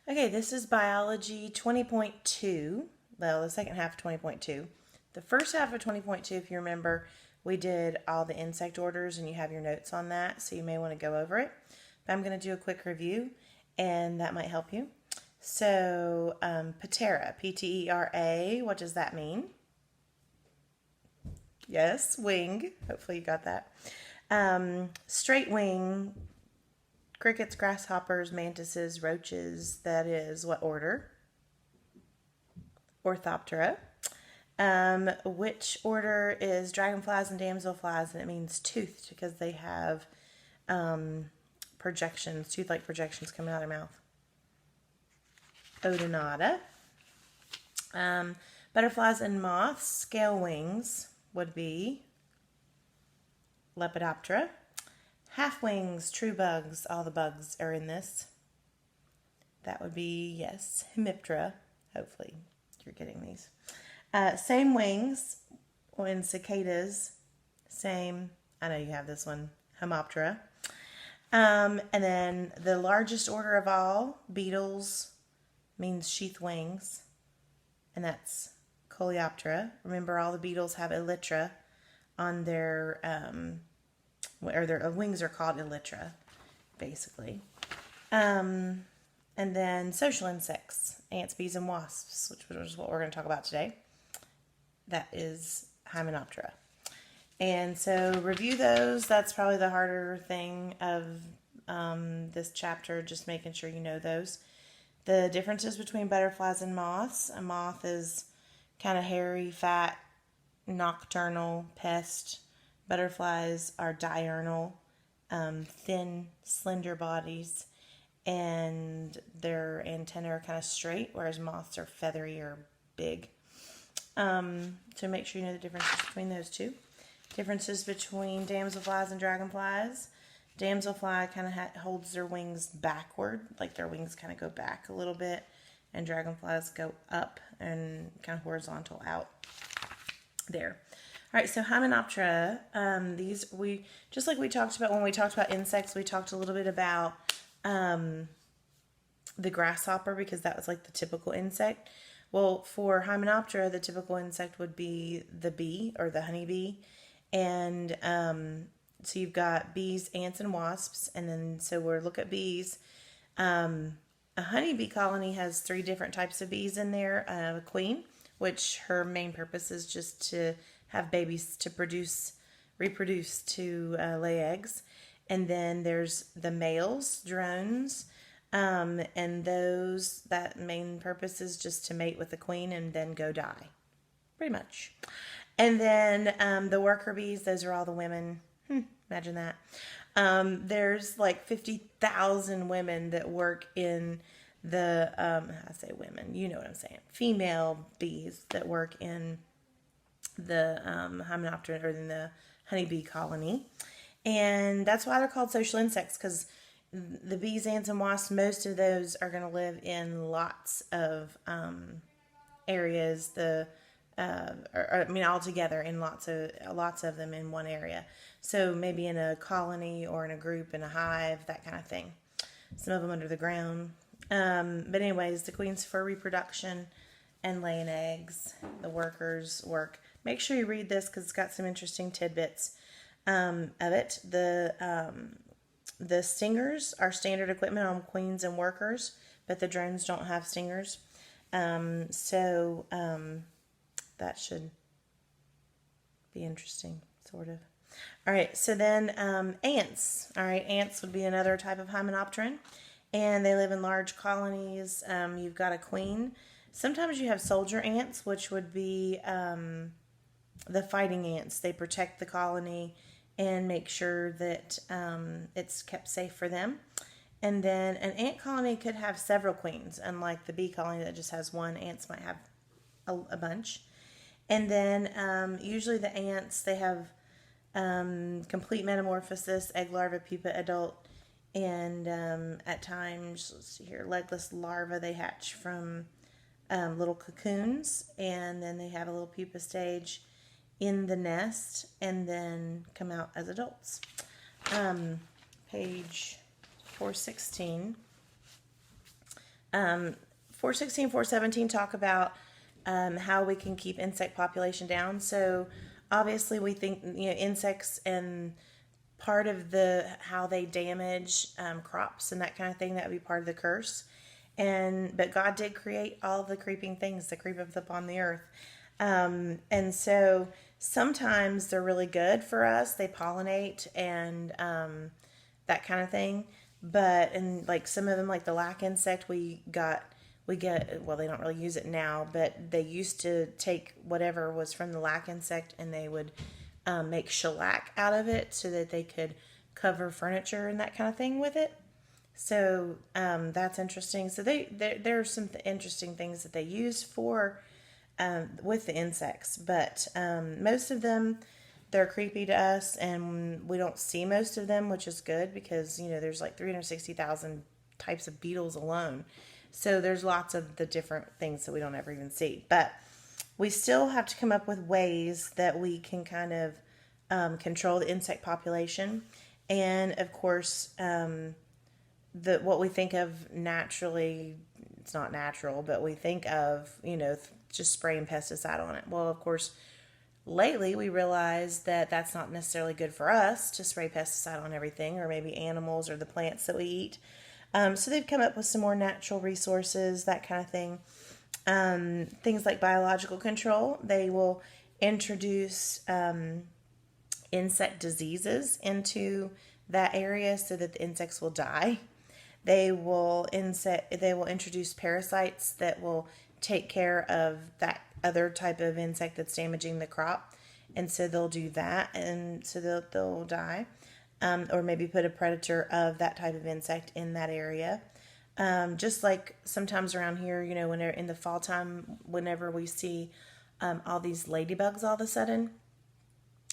Okay, this is biology 20.2. Well, the second half of 20.2. The first half of 20.2, if you remember, we did all the insect orders and you have your notes on that, so you may want to go over it. But I'm going to do a quick review and that might help you. So, Ptera, Ptera, what does that mean? Yes, wing. Hopefully you got that. Straight wing, crickets, grasshoppers, mantises, roaches. That is what order? Orthoptera. Which order is dragonflies and damselflies? And it means toothed because they have projections, tooth-like projections coming out of their mouth. Odonata. Butterflies and moths, scale wings would be Lepidoptera. Half wings, true bugs, all the bugs are in this. That would be, yes, Hemiptera. Hopefully you're getting these. Same wings in cicadas. Same, I know you have this one, Homoptera. And then the largest order of all, beetles, means sheath wings. And that's Coleoptera. Remember, all the beetles have elytra on their, or their wings are called elytra, basically. And then social insects, ants, bees, and wasps, which is what we're going to talk about today. That is Hymenoptera. And so review those. That's probably the harder thing of this chapter, just making sure you know those. The differences between butterflies and moths. A moth is kind of hairy, fat, nocturnal pest. Butterflies are diurnal, thin, slender bodies, and their antennae are kind of straight, whereas moths are feathery or big. So make sure you know the differences between those two. Differences between damselflies and dragonflies. Damselfly kind of holds their wings backward, like their wings kind of go back a little bit, and dragonflies go up and kind of horizontal out there. All right, so Hymenoptera, these we just like we talked about when we talked about insects, we talked a little bit about the grasshopper because that was like the typical insect. Well, for Hymenoptera, the typical insect would be the bee or the honeybee, and so you've got bees, ants, and wasps, and then so we'll look at bees. A honeybee colony has 3 different types of bees in there. A queen, which her main purpose is just to have babies to reproduce, to lay eggs. And then there's the males, drones, and that main purpose is just to mate with the queen and then go die, pretty much. And then the worker bees, those are all the women. Imagine that. There's like 50,000 women that work in the, I say women, you know what I'm saying, female bees that work in the Hymenoptera or in the honeybee colony. And that's why they're called social insects, because the bees, ants, and wasps, most of those are going to live in lots of areas. All together in lots of them in one area. So maybe in a colony or in a group in a hive, that kind of thing. Some of them under the ground. But anyways, the queen's for reproduction and laying eggs. The workers work. Make sure you read this because it's got some interesting tidbits of it. The stingers are standard equipment on queens and workers, but the drones don't have stingers. That should be interesting, sort of. All right, so then ants. All right, ants would be another type of hymenopteran, and they live in large colonies. You've got a queen. Sometimes you have soldier ants, which would be the fighting ants. They protect the colony and make sure that it's kept safe for them. And then an ant colony could have several queens, unlike the bee colony that just has one. Ants might have a bunch. And then usually the ants, they have complete metamorphosis, egg, larva, pupa, adult, and at times, let's see here, legless larvae, they hatch from little cocoons, and then they have a little pupa stage in the nest, and then come out as adults. Page 416. 416, 417 talk about how we can keep insect population down. So obviously we think, insects and part of the how they damage crops and that kind of thing, that would be part of the curse. But God did create all the creeping things that creep up upon the earth. And so sometimes they're really good for us. They pollinate and that kind of thing. But and like some of them, like the lac insect, we get, well, they don't really use it now, but they used to take whatever was from the lac insect and they would make shellac out of it so that they could cover furniture and that kind of thing with it. So that's interesting. So there are some interesting things that they use for with the insects, but most of them, they're creepy to us, and we don't see most of them, which is good because there's like 360,000 types of beetles alone. So there's lots of the different things that we don't ever even see, but we still have to come up with ways that we can kind of control the insect population, and of course, what we think of naturally, it's not natural, but we think of just spraying pesticide on it. Well, of course, lately we realized that that's not necessarily good for us to spray pesticide on everything, or maybe animals or the plants that we eat. So they've come up with some more natural resources, that kind of thing. Things like biological control. They will introduce insect diseases into that area so that the insects will die. They will introduce parasites that will take care of that other type of insect that's damaging the crop, and so they'll do that, and so they'll die, or maybe put a predator of that type of insect in that area. Just like sometimes around here, when in the fall time, whenever we see all these ladybugs all of a sudden,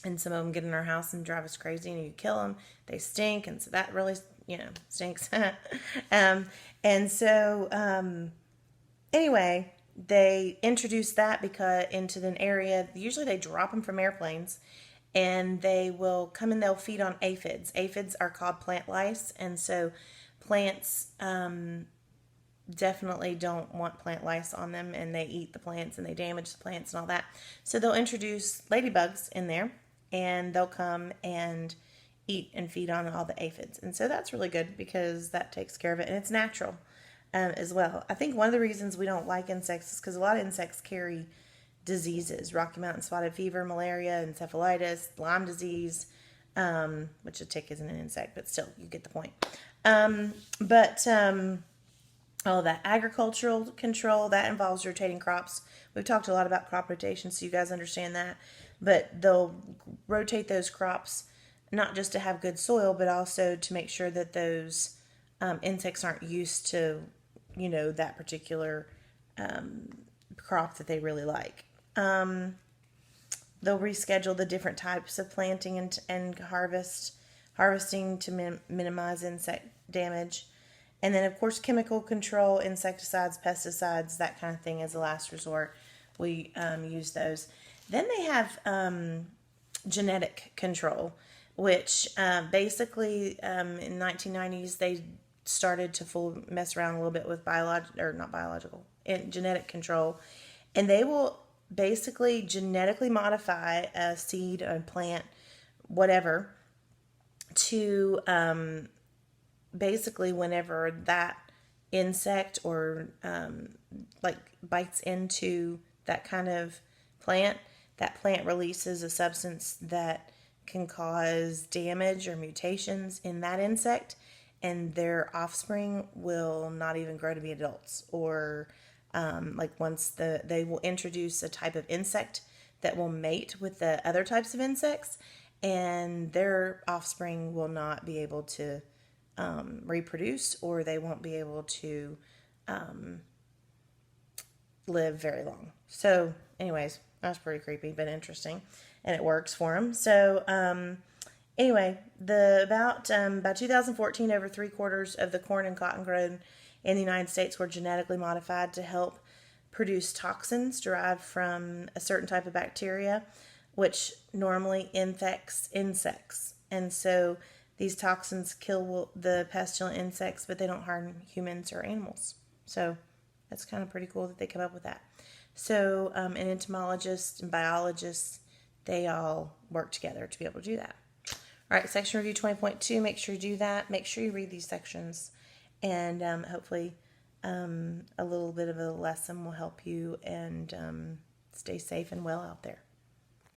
and some of them get in our house and drive us crazy, and you kill them, they stink, and so that really stinks. And so anyway, they introduce that because into an area, usually they drop them from airplanes, and they will come and they'll feed on aphids. Aphids are called plant lice, and so plants definitely don't want plant lice on them, and they eat the plants and they damage the plants and all that. So they'll introduce ladybugs in there, and they'll come and eat and feed on all the aphids. And so that's really good because that takes care of it, and it's natural as well. I think one of the reasons we don't like insects is because a lot of insects carry diseases: Rocky Mountain spotted fever, malaria, encephalitis, Lyme disease, which a tick isn't an insect, but still, you get the point. All that agricultural control, that involves rotating crops. We've talked a lot about crop rotation, so you guys understand that. But they'll rotate those crops not just to have good soil, but also to make sure that those insects aren't used to, that particular crop that they really like. They'll reschedule the different types of planting and harvesting to minimize insect damage. And then, of course, chemical control, insecticides, pesticides, that kind of thing as a last resort. We use those. Then they have genetic control, which basically in 1990s they started to mess around a little bit with genetic control, and they will basically genetically modify a seed, a plant, whatever, to basically whenever that insect or bites into that kind of plant, that plant releases a substance that can cause damage or mutations in that insect, and their offspring will not even grow to be adults. Or they will introduce a type of insect that will mate with the other types of insects, and their offspring will not be able to reproduce, or they won't be able to live very long. So anyways, that's pretty creepy but interesting, and it works for them. So anyway, about 2014, over 3/4 of the corn and cotton grown in the United States were genetically modified to help produce toxins derived from a certain type of bacteria, which normally infects insects. And so these toxins kill the pestilent insects, but they don't harm humans or animals. So that's kind of pretty cool that they come up with that. So an entomologist and biologists, they all work together to be able to do that. All right, section review 20.2, make sure you do that. Make sure you read these sections, and hopefully a little bit of a lesson will help you and stay safe and well out there.